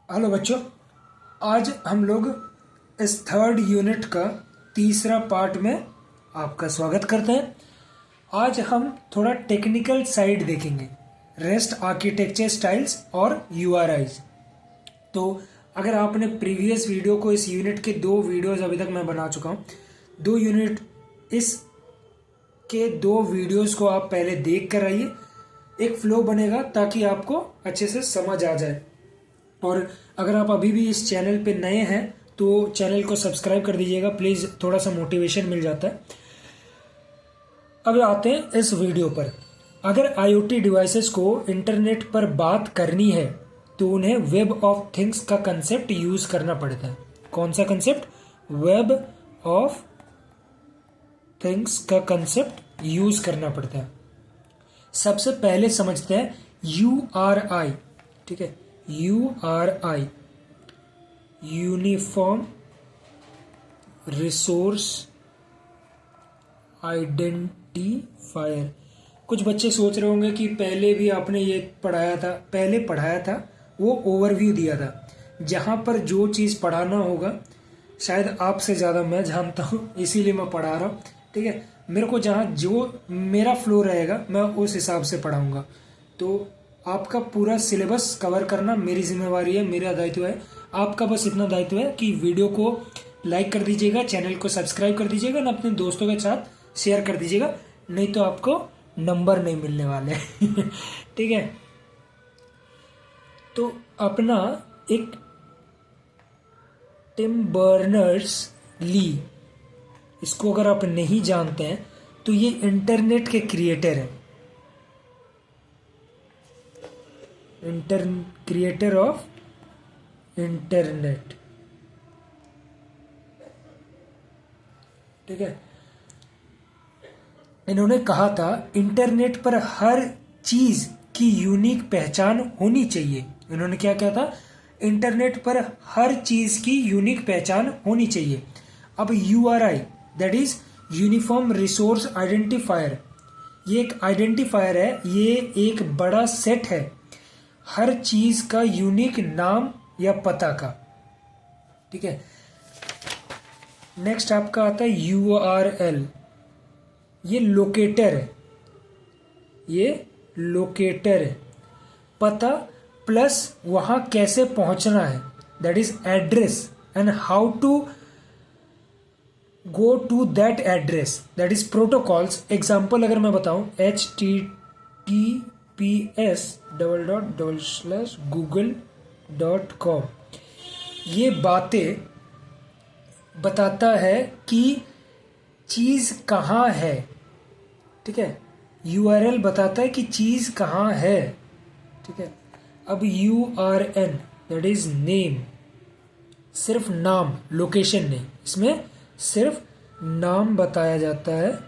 Hello बच्चों, आज हम लोग इस थर्ड यूनिट का तीसरा पार्ट में आपका स्वागत करते हैं। आज हम थोड़ा टेक्निकल साइड देखेंगे, रेस्ट आर्किटेक्चर स्टाइल्स और यूआरआईज। तो अगर आपने प्रीवियस वीडियो को, इस यूनिट के 2 वीडियोस अभी तक मैं बना चुका हूँ, 2 यूनिट इस के 2 वीडियोस को आप पहले देख कर आइए। एक फ्लो बनेगा ताकि आपको अच्छे से समझ आ जाए। और अगर आप अभी भी इस चैनल पे नए हैं तो चैनल को सब्सक्राइब कर दीजिएगा प्लीज़, थोड़ा सा मोटिवेशन मिल जाता है। अब आते हैं इस वीडियो पर। अगर आईओटी डिवाइसेस को इंटरनेट पर बात करनी है तो उन्हें वेब ऑफ थिंग्स का कंसेप्ट यूज करना पड़ता है। कौन सा कंसेप्ट? वेब ऑफ थिंग्स का कंसेप्ट यूज करना पड़ता है। सबसे पहले समझते हैं यूआरआई। ठीक है, यूआरआई यूनिफॉर्म रिसोर्स आइडेंटिफायर। कुछ बच्चे सोच रहे होंगे कि पहले भी आपने ये पढ़ाया था, वो ओवरव्यू दिया था। जहां पर जो चीज पढ़ाना होगा शायद आपसे ज्यादा मैं जानता हूं, इसीलिए मैं पढ़ा रहा हूं। ठीक है, मेरे को जहां जो मेरा फ्लो रहेगा मैं उस हिसाब से पढ़ाऊंगा। तो आपका पूरा सिलेबस कवर करना मेरी जिम्मेवारी है, मेरा दायित्व है। आपका बस इतना दायित्व है कि वीडियो को लाइक कर दीजिएगा, चैनल को सब्सक्राइब कर दीजिएगा ना, अपने दोस्तों के साथ शेयर कर दीजिएगा, नहीं तो आपको नंबर नहीं मिलने वाले। ठीक है, तो अपना एक टिम बर्नर्स ली, इसको अगर आप नहीं जानते हैं तो ये इंटरनेट के क्रिएटर है, क्रिएटर ऑफ इंटरनेट। ठीक है, इन्होंने कहा था इंटरनेट पर हर चीज की यूनिक पहचान होनी चाहिए। इन्होंने क्या कहा था? इंटरनेट पर हर चीज की यूनिक पहचान होनी चाहिए। अब URI that is uniform resource identifier, ये एक आइडेंटिफायर है, ये एक बड़ा सेट है हर चीज का यूनिक नाम या पता का। ठीक है, नेक्स्ट आपका आता है यूआरएल, ये लोकेटर है, ये लोकेटर है, पता प्लस वहां कैसे पहुंचना है, that is address and how to go to that address, that is protocols. Example अगर मैं बताऊं, https://google.com, ये बातें बताता है कि चीज कहाँ है। ठीक है, यूआरएल बताता है कि चीज कहाँ है। ठीक है, अब यूआरएन दैट इज नेम, सिर्फ नाम, लोकेशन नहीं, इसमें सिर्फ नाम बताया जाता है,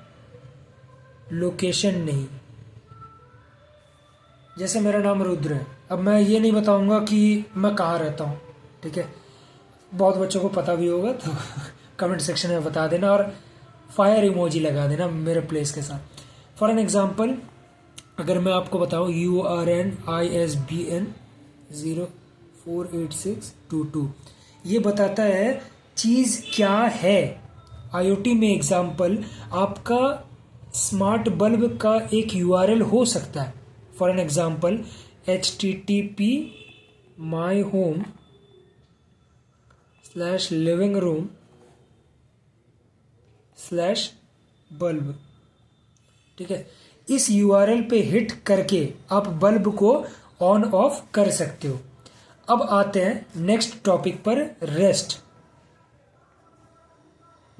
लोकेशन नहीं। जैसे मेरा नाम रुद्र है, अब मैं ये नहीं बताऊंगा कि मैं कहाँ रहता हूँ। ठीक है, बहुत बच्चों को पता भी होगा तो कमेंट सेक्शन में बता देना और फायर इमोजी लगा देना मेरे प्लेस के साथ। फॉर एन एग्जाम्पल अगर मैं आपको बताऊं URN ISBN 048622, ये बताता है चीज क्या है। आईओटी में एग्जाम्पल आपका स्मार्ट बल्ब का एक यूआरएल हो सकता है। For an example http://living_room/bulb। ठीक है, इस यूआरएल पे हिट करके आप बल्ब को ऑन ऑफ कर सकते हो। अब आते हैं नेक्स्ट टॉपिक पर, रेस्ट।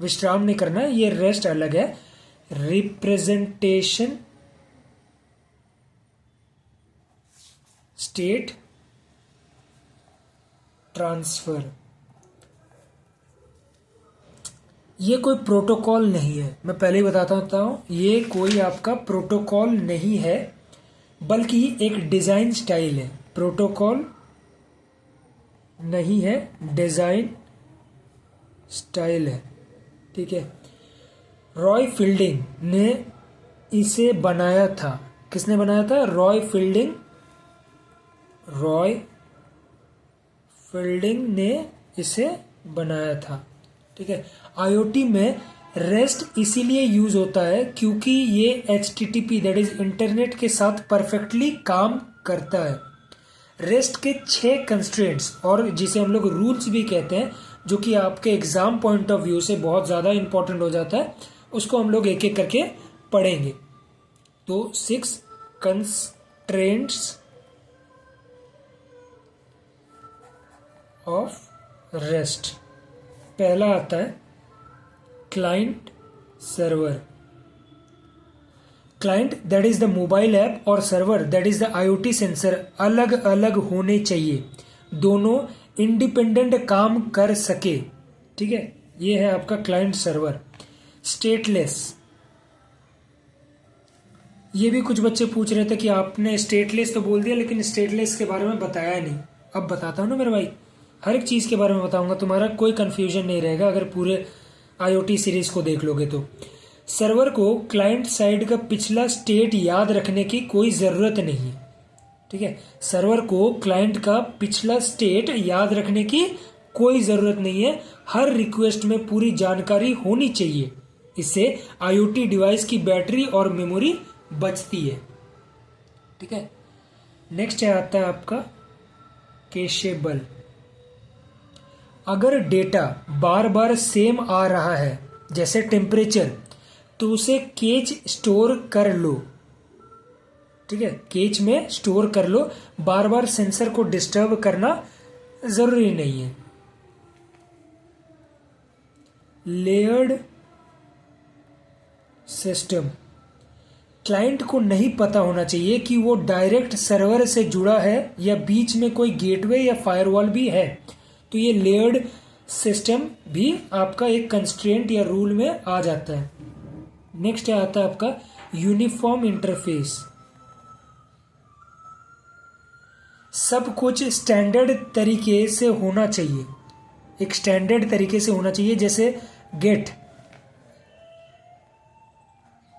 विश्राम नहीं करना, ये रेस्ट अलग है। रिप्रेजेंटेशन स्टेट ट्रांसफर, ये कोई प्रोटोकॉल नहीं है, मैं पहले ही बताता हूं, ये कोई आपका प्रोटोकॉल नहीं है बल्कि एक डिजाइन स्टाइल है। प्रोटोकॉल नहीं है, डिजाइन स्टाइल है। ठीक है, रॉय फील्डिंग ने इसे बनाया था। किसने बनाया था? रॉय फील्डिंग ने इसे बनाया था। ठीक है, आईओटी में रेस्ट इसीलिए यूज होता है क्योंकि ये HTTP दैट इज इंटरनेट के साथ परफेक्टली काम करता है। रेस्ट के 6 कंस्ट्रेंट्स और जिसे हम लोग रूल्स भी कहते हैं, जो कि आपके एग्जाम पॉइंट ऑफ व्यू से बहुत ज़्यादा इंपॉर्टेंट हो जाता है, उसको हम लोग एक एक करके पढ़ेंगे। तो 6 कंस्ट्रेंट्स ऑफ रेस्ट। पहला आता है client server. Client that is the mobile app और server that is the IoT sensor अलग अलग होने चाहिए, दोनों इंडिपेंडेंट काम कर सके। ठीक है, ये है आपका क्लाइंट सर्वर। स्टेटलेस, ये भी कुछ बच्चे पूछ रहे थे कि आपने स्टेटलेस तो बोल दिया लेकिन स्टेटलेस के बारे में बताया नहीं। अब बताता हूं ना मेरे भाई, हर एक चीज के बारे में बताऊंगा, तुम्हारा कोई कंफ्यूजन नहीं रहेगा अगर पूरे IoT सीरीज को देख लोगे तो। सर्वर को क्लाइंट साइड का पिछला स्टेट याद रखने की कोई जरूरत नहीं है। ठीक है, सर्वर को क्लाइंट का पिछला स्टेट याद रखने की कोई जरूरत नहीं है, हर रिक्वेस्ट में पूरी जानकारी होनी चाहिए। इससे IoT डिवाइस की बैटरी और मेमोरी बचती है। ठीक है, नेक्स्ट आता है आपका कैशेबल। अगर डेटा बार बार सेम आ रहा है जैसे टेम्परेचर, तो उसे केच स्टोर कर लो। ठीक है, केच में स्टोर कर लो, बार बार सेंसर को डिस्टर्ब करना जरूरी नहीं है। लेयर्ड सिस्टम, क्लाइंट को नहीं पता होना चाहिए कि वो डायरेक्ट सर्वर से जुड़ा है या बीच में कोई गेटवे या फायरवॉल भी है, तो ये लेयर्ड सिस्टम भी आपका एक कंस्ट्रेंट या रूल में आ जाता है। नेक्स्ट आता है आपका यूनिफॉर्म इंटरफेस। सब कुछ स्टैंडर्ड तरीके से होना चाहिए, एक स्टैंडर्ड तरीके से होना चाहिए, जैसे गेट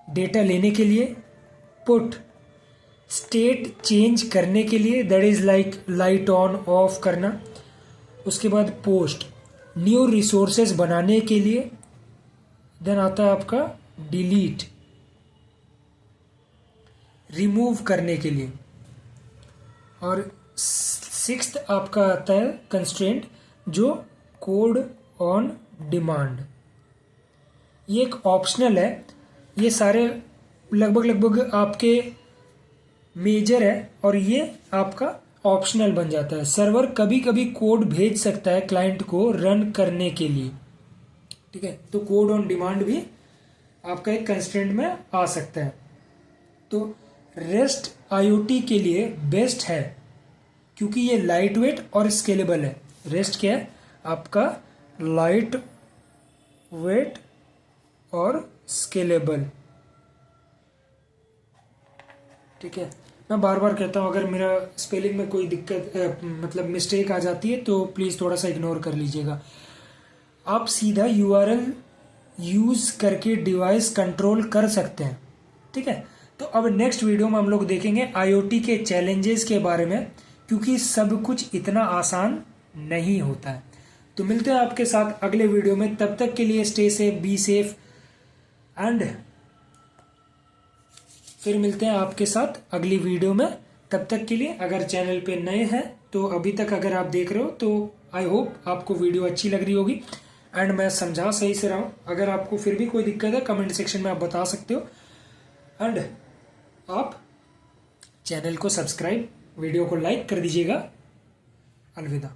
डेटा लेने के लिए, पुट स्टेट चेंज करने के लिए that is like light on off करना, उसके बाद पोस्ट न्यू रिसोर्सेज बनाने के लिए, देन आता है आपका डिलीट रिमूव करने के लिए, और 6th आपका आता है कंस्ट्रेंट जो कोड ऑन डिमांड। ये एक ऑप्शनल है, ये सारे लगभग आपके मेजर है और ये आपका ऑप्शनल बन जाता है। सर्वर कभी कभी कोड भेज सकता है क्लाइंट को रन करने के लिए। ठीक है, तो कोड ऑन डिमांड भी आपका एक कंस्ट्रेंट में आ सकता है। तो रेस्ट IoT के लिए बेस्ट है क्योंकि ये लाइट वेट और स्केलेबल है। रेस्ट क्या है आपका? लाइट वेट और स्केलेबल। ठीक है, मैं बार बार कहता हूँ अगर मेरा स्पेलिंग में कोई दिक्कत मतलब मिस्टेक आ जाती है तो प्लीज़ थोड़ा सा इग्नोर कर लीजिएगा। आप सीधा URL यूज करके डिवाइस कंट्रोल कर सकते हैं। ठीक है, तो अब नेक्स्ट वीडियो में हम लोग देखेंगे IoT के चैलेंजेस के बारे में, क्योंकि सब कुछ इतना आसान नहीं होता है। तो मिलते हैं आपके साथ अगले वीडियो में, तब तक के लिए stay safe, be safe and फिर मिलते हैं आपके साथ अगली वीडियो में। तब तक के लिए अगर चैनल पे नए हैं तो अभी तक अगर आप देख रहे हो तो आई होप आपको वीडियो अच्छी लग रही होगी एंड मैं समझा सही से रहा हूँ। अगर आपको फिर भी कोई दिक्कत है कमेंट सेक्शन में आप बता सकते हो एंड आप चैनल को सब्सक्राइब, वीडियो को लाइक कर दीजिएगा। अलविदा।